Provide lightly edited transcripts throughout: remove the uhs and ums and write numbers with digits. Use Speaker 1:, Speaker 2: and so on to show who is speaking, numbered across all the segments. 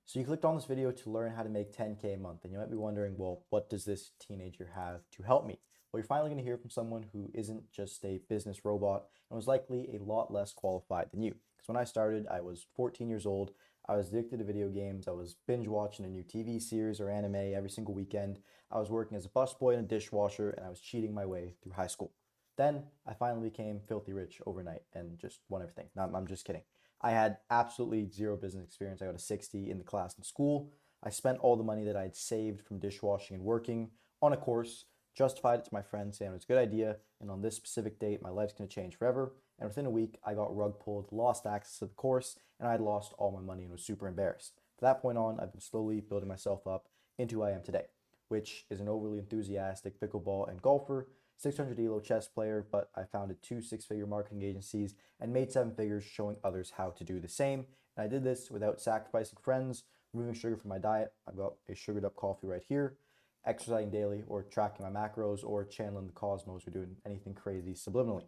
Speaker 1: So you clicked on this video to learn how to make 10K a month, and you might be wondering, well, what does this teenager have to help me? Well, you're finally going to hear from someone who isn't just a business robot and was likely a lot less qualified than you. Because when I started, I was 14 years old. I was addicted to video games. I was binge watching a new TV series or anime every single weekend. I was working as a busboy and a dishwasher, and I was cheating my way through high school. Then I finally became filthy rich overnight and just won everything. No, I'm just kidding. I had absolutely zero business experience. I got a 60 in the class in school. I spent all the money that I had saved from dishwashing and working on a course, justified it to my friends, saying it was a good idea, and on this specific date, my life's going to change forever. And within a week, I got rug pulled, lost access to the course, and I had lost all my money and was super embarrassed. From that point on, I've been slowly building myself up into who I am today, which is an overly enthusiastic pickleball and golfer, 600 ELO chess player, but I founded two six-figure marketing agencies and made seven figures showing others how to do the same. And I did this without sacrificing friends, removing sugar from my diet. I've got a sugared up coffee right here, exercising daily or tracking my macros or channeling the cosmos or doing anything crazy subliminally.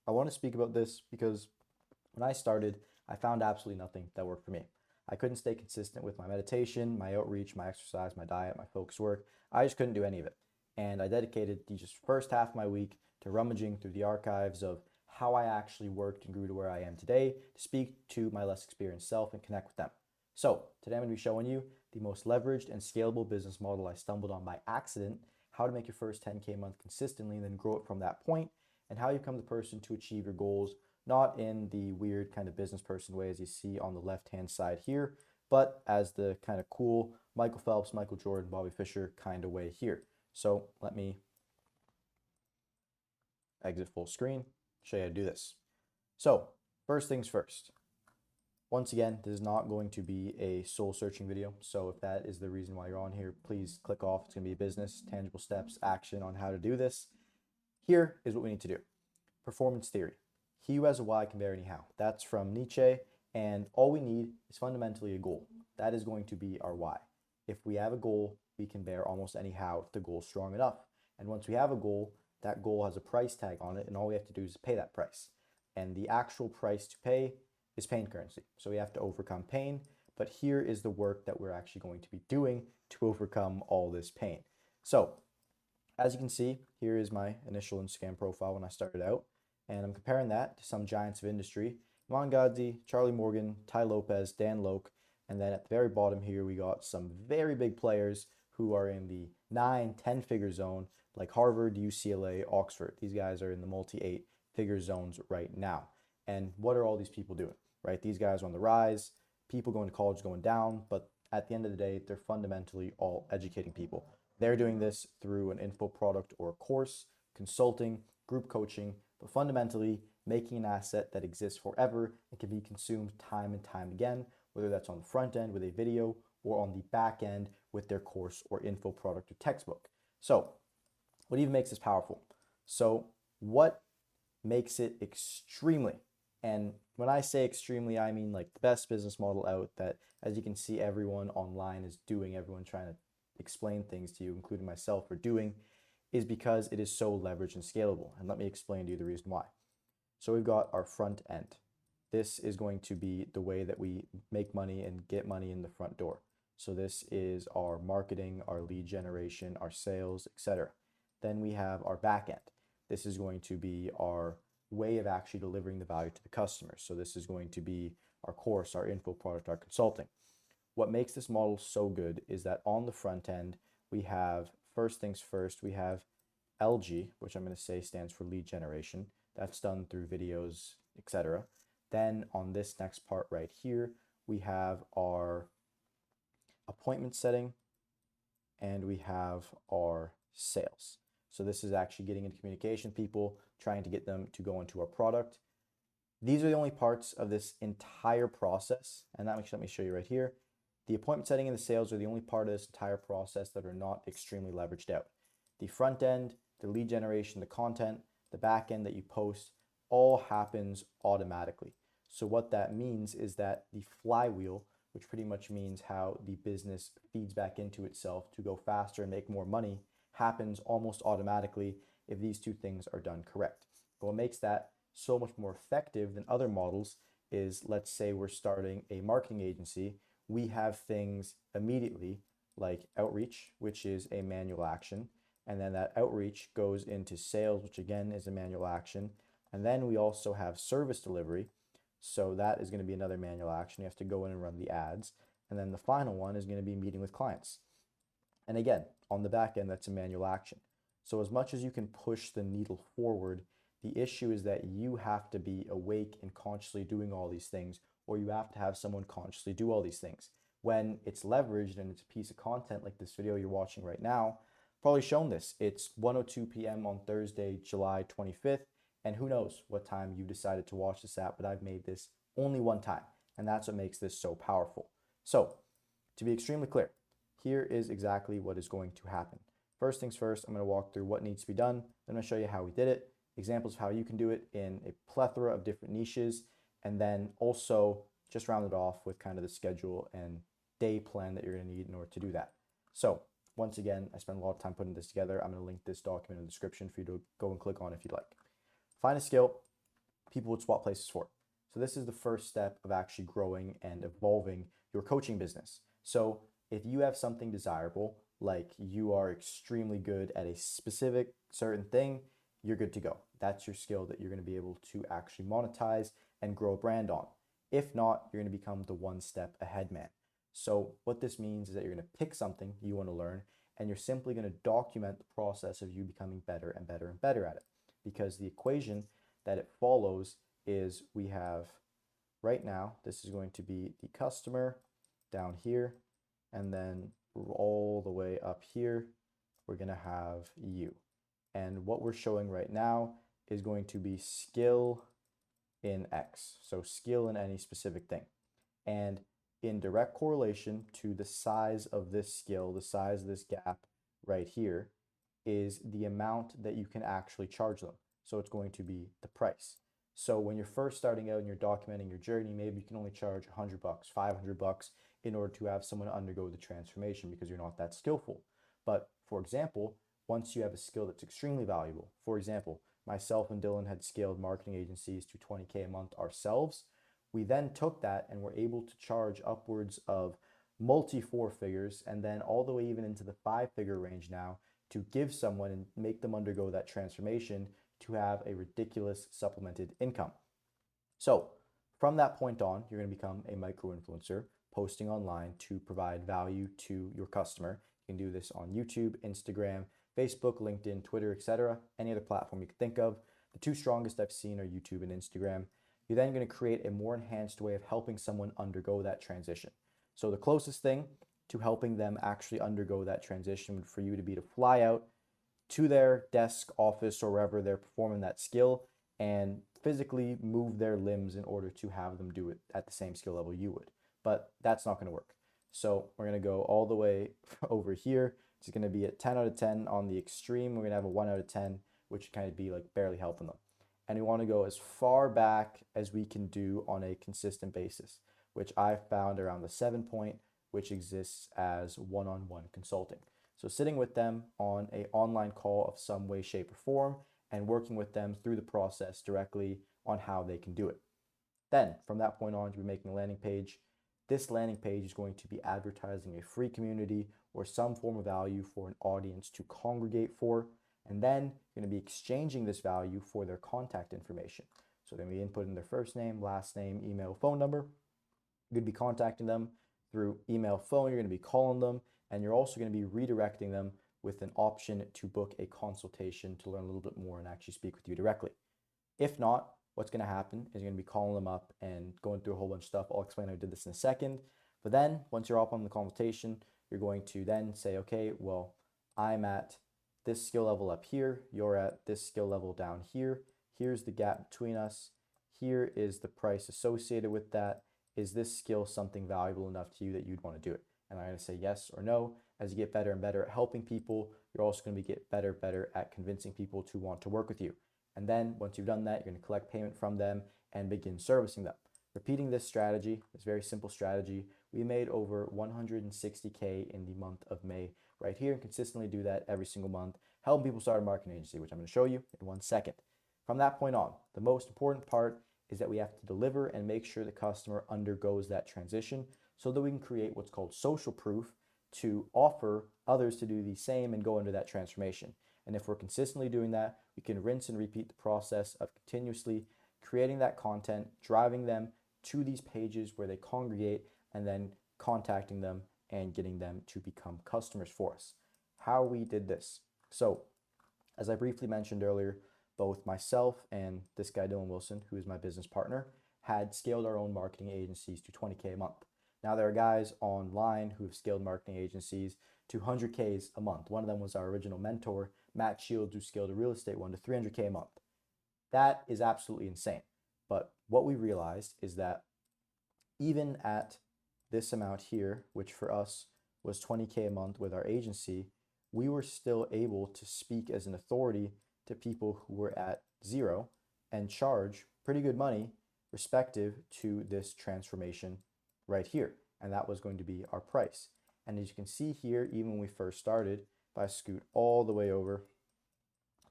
Speaker 1: I want to speak about this because when I started, I found absolutely nothing that worked for me. I couldn't stay consistent with my meditation, my outreach, my exercise, my diet, my focus work. I just couldn't do any of it. And I dedicated the just first half of my week to rummaging through the archives of how I actually worked and grew to where I am today to speak to my less experienced self and connect with them. So today I'm going to be showing you the most leveraged and scalable business model I stumbled on by accident, how to make your first 10K a month consistently and then grow it from that point, and how you become the person to achieve your goals, not in the weird kind of business person way as you see on the left-hand side here, but as the kind of cool Michael Phelps, Michael Jordan, Bobby Fischer kind of way here. So let me exit full screen, show you how to do this. So first things first. Once again, this is not going to be a soul searching video. So if that is the reason why you're on here, please click off. It's going to be business, tangible steps, action on how to do this. Here is what we need to do. Performance theory. He who has a why can bear any how. That's from Nietzsche. And all we need is fundamentally a goal. That is going to be our why. If we have a goal, we can bear almost any how if the goal is strong enough. And once we have a goal, that goal has a price tag on it, and all we have to do is pay that price. And the actual price to pay is pain currency. So we have to overcome pain, but here is the work that we're actually going to be doing to overcome all this pain. So as you can see, here is my initial Instagram profile when I started out, and I'm comparing that to some giants of industry: Iman Gadzhi, Charlie Morgan, Tai Lopez, Dan Loke, and then at the very bottom here, we got some very big players who are in the 9, 10 figure zone, like Harvard, UCLA, Oxford. These guys are in the multi 8 figure zones right now. And what are all these people doing, right? These guys are on the rise. People going to college going down, but at the end of the day, they're fundamentally all educating people. They're doing this through an info product or a course, consulting, group coaching, but fundamentally making an asset that exists forever and can be consumed time and time again, whether that's on the front end with a video or on the back end with their course or info product or textbook. So what even makes this powerful? So what makes it extremely, and when I say extremely, I mean like the best business model out that, as you can see, everyone online is doing, everyone trying to explain things to you, including myself, are doing, is because it is so leveraged and scalable. And let me explain to you the reason why. So we've got our front end. This is going to be the way that we make money and get money in the front door. So this is our marketing, our lead generation, our sales, etc. Then we have our back end. This is going to be our way of actually delivering the value to the customer. So this is going to be our course, our info product, our consulting. What makes this model so good is that on the front end, we have, first things first, we have LG, which I'm going to say stands for lead generation. That's done through videos, etc. Then on this next part right here, we have our appointment setting and we have our sales. So this is actually getting into communication with people, trying to get them to go into our product. These are the only parts of this entire process, and let me show you right here. The appointment setting and the sales are the only part of this entire process that are not extremely leveraged out. The front end, the lead generation, the content, the back end that you post, all happens automatically. So what that means is that the flywheel, which pretty much means how the business feeds back into itself to go faster and make more money, happens almost automatically if these two things are done correct. But what makes that so much more effective than other models is, let's say we're starting a marketing agency. we have things immediately like outreach, which is a manual action. And then that outreach goes into sales, which again is a manual action. And then we also have service delivery. So that is going to be another manual action. You have to go in and run the ads. And then the final one is going to be meeting with clients. And again, on the back end, that's a manual action. So as much as you can push the needle forward, the issue is that you have to be awake and consciously doing all these things, or you have to have someone consciously do all these things. When it's leveraged and it's a piece of content like this video you're watching right now, probably shown this. It's 1:02 p.m. on Thursday, July 25th, and who knows what time you decided to watch this at, but I've made this only one time, and that's what makes this so powerful. So, to be extremely clear, here is exactly what is going to happen. First things first, I'm going to walk through what needs to be done. Then I'm going to show you how we did it, examples of how you can do it in a plethora of different niches, and then also just round it off with kind of the schedule and day plan that you're going to need in order to do that. So once again, I spent a lot of time putting this together. I'm going to link this document in the description for you to go and click on if you'd like. Find a skill people would swap places for. So this is the first step of actually growing and evolving your coaching business. So if you have something desirable, like you are extremely good at a specific certain thing, you're good to go. That's your skill that you're going to be able to actually monetize and grow a brand on. If not, you're going to become the one step ahead man. So what this means is that you're going to pick something you want to learn, and you're simply going to document the process of you becoming better and better and better at it. Because the equation that it follows is we have right now, this is going to be the customer down here, and then all the way up here, we're going to have you. And what we're showing right now is going to be skill in X. So skill in any specific thing. And in direct correlation to the size of this skill, the size of this gap right here, is the amount that you can actually charge them. So it's going to be the price. So when you're first starting out and you're documenting your journey, maybe you can only charge $100, $500 in order to have someone undergo the transformation because you're not that skillful. But for example, once you have a skill that's extremely valuable, for example, myself and Dylan had scaled marketing agencies to 20K a month ourselves. We then took that and were able to charge upwards of multi four figures and then all the way even into the 5-figure range now to give someone and make them undergo that transformation to have a ridiculous supplemented income. So from that point on, you're going to become a micro influencer posting online to provide value to your customer. You can do this on YouTube, Instagram, Facebook, LinkedIn, Twitter, etc. Any other platform you could think of. The two strongest I've seen are YouTube and Instagram. You're then going to create a more enhanced way of helping someone undergo that transition. So the closest thing to helping them actually undergo that transition would for you to be to fly out to their desk, office, or wherever they're performing that skill and physically move their limbs in order to have them do it at the same skill level you would. But that's not going to work. So we're going to go all the way over here. It's going to be a 10 out of 10 on the extreme. We're going to have a 1 out of 10, which would kind of be like barely helping them. And we want to go as far back as we can do on a consistent basis, which I've found around the 7 point, which exists as one-on-one consulting. So sitting with them on an online call of some way, shape, or form, and working with them through the process directly on how they can do it. Then from that point on, you'll be making a landing page. This landing page is going to be advertising a free community or some form of value for an audience to congregate for. And then you're going to be exchanging this value for their contact information. So they're going to be inputting their first name, last name, email, phone number. You're going to be contacting them through email, phone. You're going to be calling them. And you're also going to be redirecting them with an option to book a consultation to learn a little bit more and actually speak with you directly. If not, what's going to happen is you're going to be calling them up and going through a whole bunch of stuff. I'll explain how I did this in a second. But then once you're up on the consultation, you're going to then say, okay, well, I'm at this skill level up here. You're at this skill level down here. Here's the gap between us. Here is the price associated with that. Is this skill something valuable enough to you that you'd want to do it? And I'm going to say yes or no. As you get better and better at helping people, you're also going to get better at convincing people to want to work with you. And then once you've done that, you're going to collect payment from them and begin servicing them. Repeating this strategy, this very simple strategy, we made over 160K in the month of May right here, and consistently do that every single month, helping people start a marketing agency, which I'm going to show you in 1 second. From that point on, the most important part is that we have to deliver and make sure the customer undergoes that transition. so that we can create what's called social proof to offer others to do the same and go under that transformation. And if we're consistently doing that, we can rinse and repeat the process of continuously creating that content, driving them to these pages where they congregate, and then contacting them and getting them to become customers for us. How we did this. So, as I briefly mentioned earlier, both myself and this guy, Dylan Wilson, who is my business partner, had scaled our own marketing agencies to 20K a month. Now, there are guys online who have scaled marketing agencies to 100Ks a month. One of them was our original mentor, Matt Shields, who scaled a real estate one to 300K a month. That is absolutely insane. But what we realized is that even at this amount here, which for us was 20K a month with our agency, we were still able to speak as an authority to people who were at zero and charge pretty good money respective to this transformation right here. And that was going to be our price. And as you can see here, even when we first started, if I scoot all the way over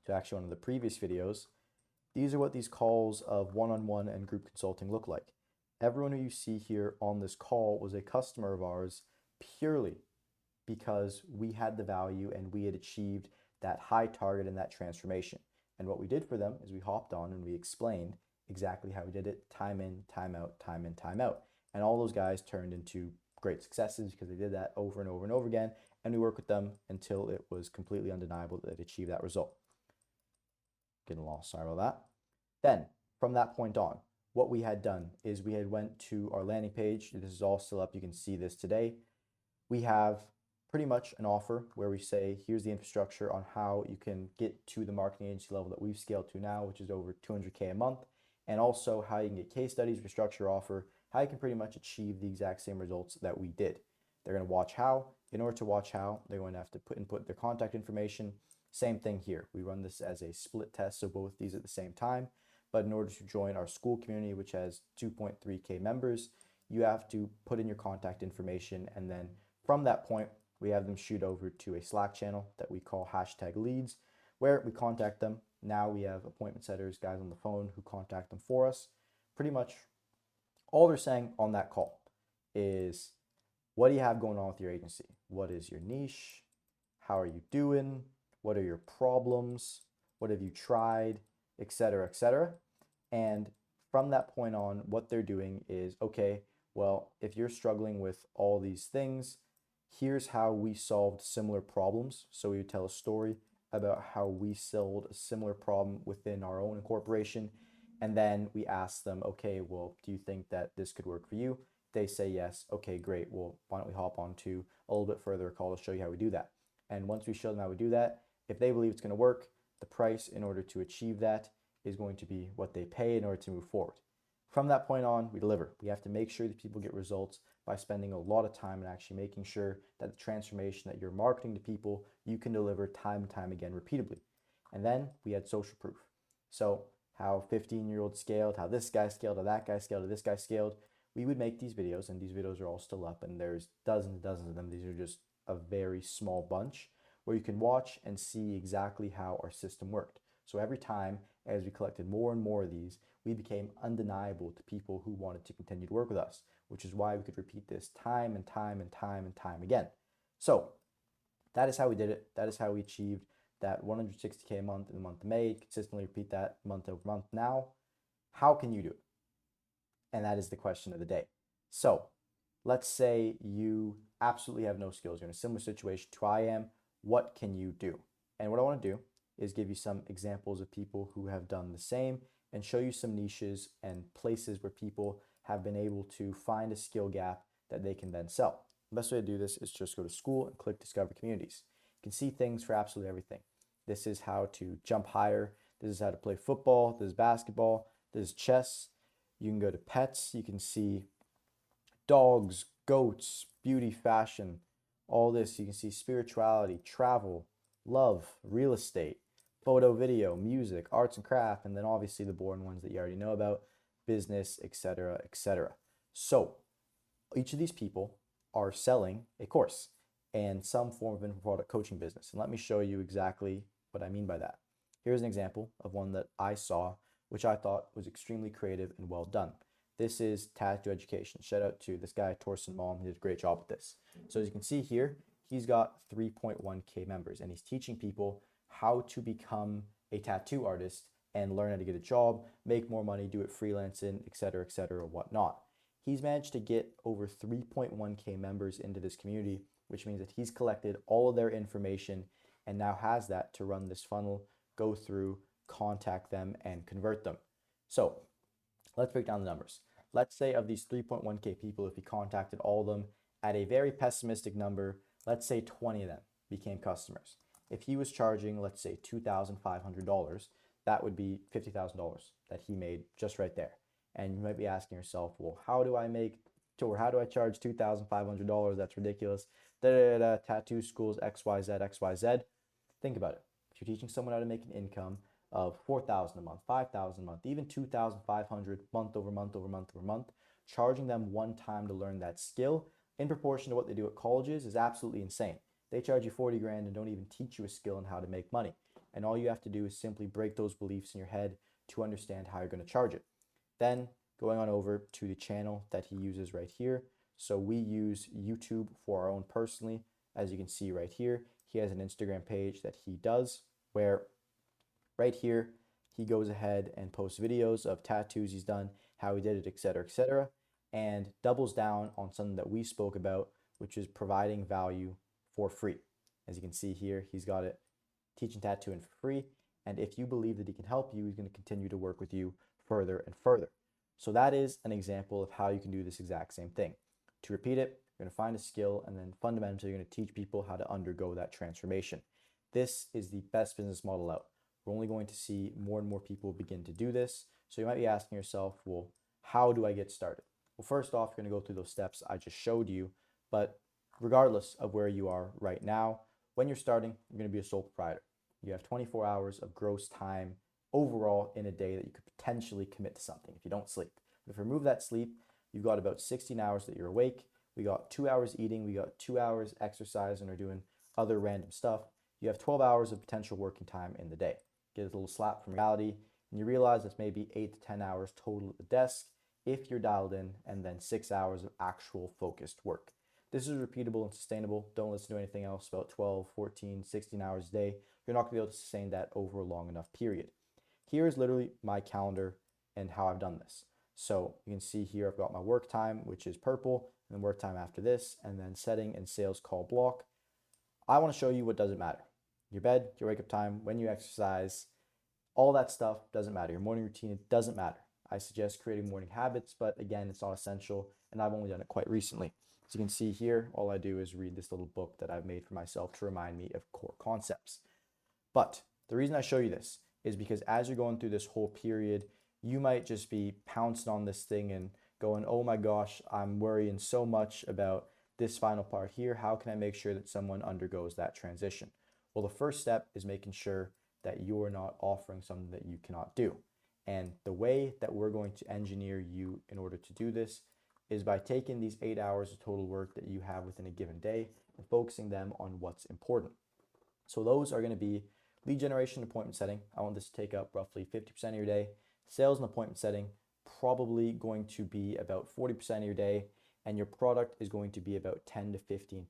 Speaker 1: to actually one of the previous videos, these are what these calls of one-on-one and group consulting look like. Everyone who you see here on this call was a customer of ours purely because we had the value and we had achieved that high target and that transformation. And what we did for them is we hopped on and we explained exactly how we did it, time in, time out, time in, time out. And all those guys turned into great successes because they did that over and over and over again. And we worked with them until it was completely undeniable that they achieved that result. Getting lost, sorry about that. Then, from that point on, what we had done is we had went to our landing page. This is all still up. You can see this today. We have pretty much an offer where we say, here's the infrastructure on how you can get to the marketing agency level that we've scaled to now, which is over 200K a month, and also how you can get case studies, infrastructure offer, how you can pretty much achieve the exact same results that we did. They're going to watch how. In order to watch how, they're going to have to input their contact information. Same thing here. We run this as a split test, so both these at the same time. But in order to join our school community, which has 2.3K members, you have to put in your contact information. And then from that point, we have them shoot over to a Slack channel that we call #leads, where we contact them. Now we have appointment setters, guys on the phone who contact them for us. Pretty much all they're saying on that call is, what do you have going on with your agency? What is your niche? How are you doing? What are your problems? What have you tried? Etc., etc. And from that point on, what they're doing is, okay, well, if you're struggling with all these things, here's how we solved similar problems. So we would tell a story about how we solved a similar problem within our own incorporation. And then we ask them, okay, well, do you think that this could work for you? They say yes. Okay, great. Well, why don't we hop on to a little bit further call to show you how we do that. And once we show them how we do that, if they believe it's going to work, the price in order to achieve that is going to be what they pay in order to move forward. From that point on, we deliver. We have to make sure that people get results by spending a lot of time and actually making sure that the transformation that you're marketing to people, you can deliver time and time again repeatedly. And then we had social proof. So how 15-year-olds scaled, how this guy scaled, how that guy scaled, how this guy scaled. We would make these videos, and these videos are all still up, and there's dozens and dozens of them. These are just a very small bunch where you can watch and see exactly how our system worked. So every time as we collected more and more of these, we became undeniable to people who wanted to continue to work with us, which is why we could repeat this time and time and time and time again. So that is how we did it. That is how we achieved that 160K a month in the month of May, consistently repeat that month over month. Now, how can you do it? And that is the question of the day. So let's say you absolutely have no skills. You're in a similar situation to I am. What can you do? And what I want to do is give you some examples of people who have done the same and show you some niches and places where people have been able to find a skill gap that they can then sell. The best way to do this is just go to school and click Discover Communities. You can see things for absolutely everything. This is how to jump higher. This is how to play football. This is basketball. This is chess. You can go to pets. You can see dogs, goats, beauty, fashion, all this. You can see spirituality, travel, love, real estate, photo, video, music, arts and craft, and then obviously the boring ones that you already know about, business, etc., etc. So each of these people are selling a course and some form of info-product coaching business. And let me show you exactly what I mean by that. Here's an example of one that I saw, which I thought was extremely creative and well done. This is tattoo education. Shout out to this guy, Torsten Malm. He did a great job with this. So as you can see here, he's got 3.1K members, and he's teaching people how to become a tattoo artist and learn how to get a job, make more money, do it freelancing, etc., whatnot. He's managed to get over 3.1K members into this community, which means that he's collected all of their information and now has that to run this funnel, go through, contact them, and convert them. So let's break down the numbers. Let's say of these 3.1K people, if he contacted all of them at a very pessimistic number, let's say 20 of them became customers. If he was charging, let's say $2,500, that would be $50,000 that he made just right there. And you might be asking yourself, well, how do I charge $2,500? That's ridiculous. Tattoo schools, XYZ, XYZ. Think about it. If you're teaching someone how to make an income of $4,000 a month, $5,000 a month, even $2,500 month over month, charging them one time to learn that skill in proportion to what they do at colleges is absolutely insane. They charge you 40 grand and don't even teach you a skill on how to make money. And all you have to do is simply break those beliefs in your head to understand how you're going to charge it. Then going on over to the channel that he uses right here. So we use YouTube for our own personally. As you can see right here, he has an Instagram page that he does where right here, he goes ahead and posts videos of tattoos he's done, how he did it, etc., and doubles down on something that we spoke about, which is providing value for free. As you can see here, he's got it teaching tattooing for free. And if you believe that he can help you, he's going to continue to work with you further and further. So that is an example of how you can do this exact same thing. To repeat it, you're going to find a skill, and then fundamentally, you're going to teach people how to undergo that transformation. This is the best business model out. We're only going to see more and more people begin to do this. So you might be asking yourself, well, how do I get started? Well, first off, you're going to go through those steps I just showed you. But regardless of where you are right now, when you're starting, you're going to be a sole proprietor. You have 24 hours of gross time overall in a day that you could potentially commit to something if you don't sleep. But if you remove that sleep, you've got about 16 hours that you're awake. We got 2 hours eating. We got 2 hours exercising or doing other random stuff. You have 12 hours of potential working time in the day. Get a little slap from reality, and you realize it's maybe 8 to 10 hours total at the desk if you're dialed in, and then 6 hours of actual focused work. This is repeatable and sustainable. Don't listen to anything else about 12, 14, 16 hours a day. You're not going to be able to sustain that over a long enough period. Here is literally my calendar and how I've done this. So you can see here I've got my work time, which is purple, and then work time after this, and then setting and sales call block. I want to show you what doesn't matter. Your bed, your wake up time, when you exercise, all that stuff doesn't matter. Your morning routine, it doesn't matter. I suggest creating morning habits, but again, it's not essential, and I've only done it quite recently. As you can see here, all I do is read this little book that I've made for myself to remind me of core concepts. But the reason I show you this is because as you're going through this whole period, you might just be pouncing on this thing and going, oh my gosh, I'm worrying so much about this final part here. How can I make sure that someone undergoes that transition? Well, the first step is making sure that you're not offering something that you cannot do. And the way that we're going to engineer you in order to do this is by taking these 8 hours of total work that you have within a given day and focusing them on what's important. So those are going to be lead generation, appointment setting. I want this to take up roughly 50% of your day. Sales and appointment setting, probably going to be about 40% of your day. And your product is going to be about 10 to 15%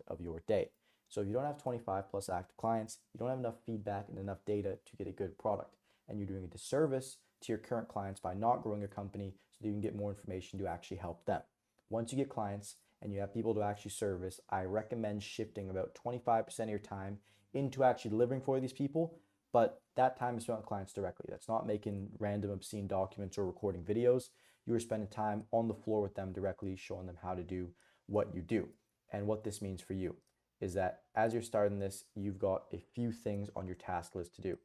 Speaker 1: of your day. So if you don't have 25 plus active clients, you don't have enough feedback and enough data to get a good product. And you're doing a disservice to your current clients by not growing your company so that you can get more information to actually help them. Once you get clients and you have people to actually service, I recommend shifting about 25% of your time into actually delivering for these people, but that time is spent with clients directly. That's not making random obscene documents or recording videos. You are spending time on the floor with them directly, showing them how to do what you do. And what this means for you is that as you're starting this, you've got a few things on your task list to do.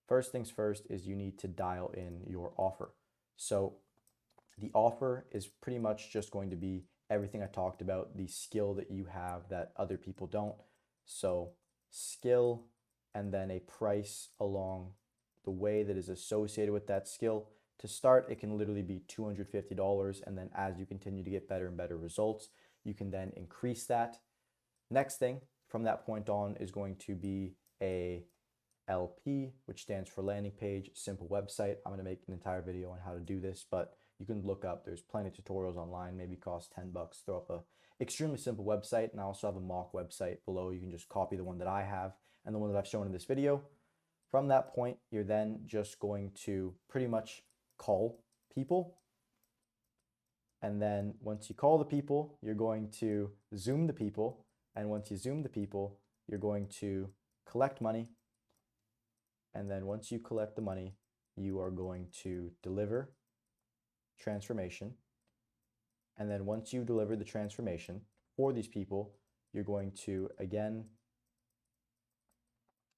Speaker 1: First things first is you need to dial in your offer. So the offer is pretty much just going to be everything I talked about, the skill that you have that other people don't. So skill and then a price along the way that is associated with that skill. To start, it can literally be $250, and then as you continue to get better and better results, you can then increase that. Next thing from that point on is going to be a LP, which stands for landing page, simple website. I'm going to make an entire video on how to do this, but you can look up. There's plenty of tutorials online, maybe cost 10 bucks. Throw up a extremely simple website, and I also have a mock website below. You can just copy the one that I have and the one that I've shown in this video. From that point, you're then just going to pretty much call people. And then once you call the people, you're going to Zoom the people. And once you Zoom the people, you're going to collect money. And then once you collect the money, you are going to deliver transformation. And then once you deliver the transformation for these people, you're going to again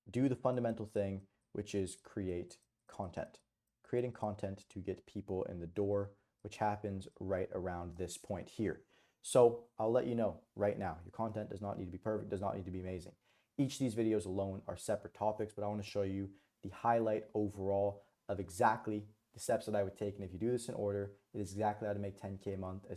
Speaker 1: do the fundamental thing, which is create content. Creating content to get people in the door, which happens right around this point here. So I'll let you know right now, your content does not need to be perfect, does not need to be amazing. Each of these videos alone are separate topics, but I want to show you the highlight overall of exactly the steps that I would take. And if you do this in order, it is exactly how to make 10K a month as